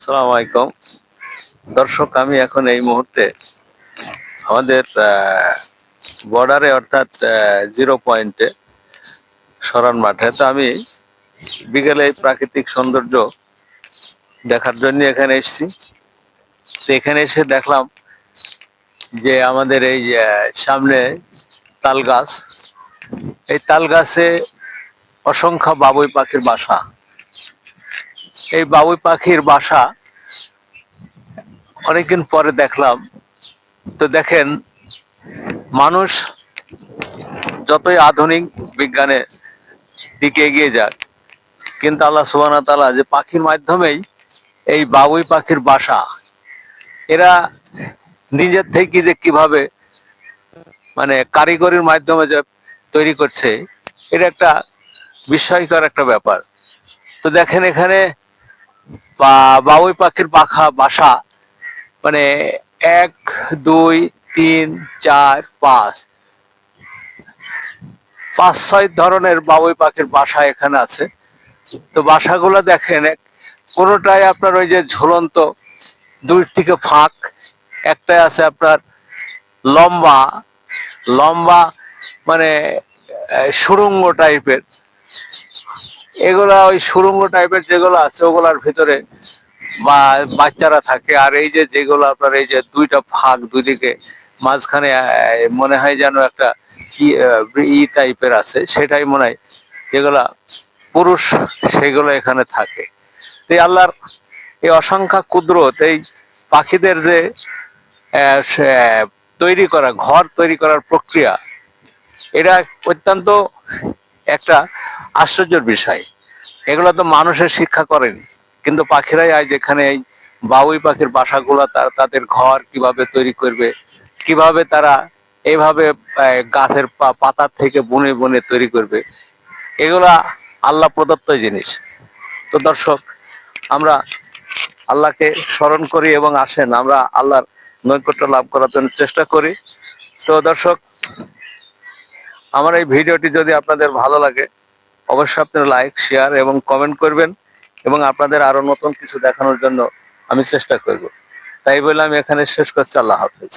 আসসালামু আলাইকুম দর্শক, আমি এখন এই মুহূর্তে আমাদের বর্ডারে অর্থাৎ জিরো পয়েন্টে সরান মাঠে। তো আমি বিকেলে এই প্রাকৃতিক সৌন্দর্য দেখার জন্য এখানে এসেছি। তো এখানে এসে দেখলাম যে আমাদের এই সামনে তাল গাছ, এই তাল গাছে অসংখ্য বাবুই পাখির বাসা। এই বাবুই পাখির বাসা অনেকদিন পরে দেখলাম। তো দেখেন, মানুষ যতই আধুনিক বিজ্ঞানের দিকে এগিয়ে যাক, কিন্তু আল্লাহ সুবহানাহু ওয়া তাআলা যে পাখির মাধ্যমেই এই বাবুই পাখির বাসা, এরা নিজের থেকে যে কিভাবে মানে কারিগরির মাধ্যমে যে তৈরি করছে, এটা একটা বিস্ময়কর একটা ব্যাপার। তো দেখেন এখানে বাবুই পাখির বাসা মানে 1 2 3 4 5 5 6 ধরনের বাবুই পাখির বাসা এখানে আছে। তো বাসাগুলো দেখেন, কোনোটাই আপনার ওই যে ঝুলন্ত 2 থেকে ফাঁক, একটাই আছে আপনার লম্বা লম্বা মানে সুড়ঙ্গ টাইপের। এগুলা ওই সুড়ঙ্গ টাইপের যেগুলো আছে ওগুলার ভিতরে বাচ্চারা থাকে। আর এই যে যেগুলো আপনার এই যে 2টা ফাঁক, দুদিকে মাঝখানে মনে হয় যেন একটা ই টাইপের আছে, সেটাই মনে হয় যেগুলা পুরুষ, সেগুলো এখানে থাকে। তো আল্লাহর এই অসংখ্য কুদরত, এই পাখিদের যে তৈরি করা ঘর তৈরি করার প্রক্রিয়া, এটা অত্যন্ত একটা আশ্চর্যের বিষয়। এগুলো তো মানুষের শিক্ষা করেনি, কিন্তু পাখিরাই আজ এখানে এই বাবুই পাখির বাসাগুলো তাদের ঘর কিভাবে তৈরি করবে, কিভাবে তারা এইভাবে গাছের পাতার থেকে বুনে বুনে তৈরি করবে, এগুলা আল্লাহ প্রদত্ত জিনিস। তো দর্শক, আমরা আল্লাহকে স্মরণ করি এবং আসেন আমরা আল্লাহর নৈকট্য লাভ করার জন্য চেষ্টা করি। তো দর্শক, আমার এই ভিডিওটি যদি আপনাদের ভালো লাগে, অবশ্যই আপনারা লাইক, শেয়ার এবং কমেন্ট করবেন, এবং আপনাদের আরো নতুন কিছু দেখানোর জন্য আমি চেষ্টা করব। তাই বলে আমি এখানে শেষ করছি। আল্লাহ হাফেজ।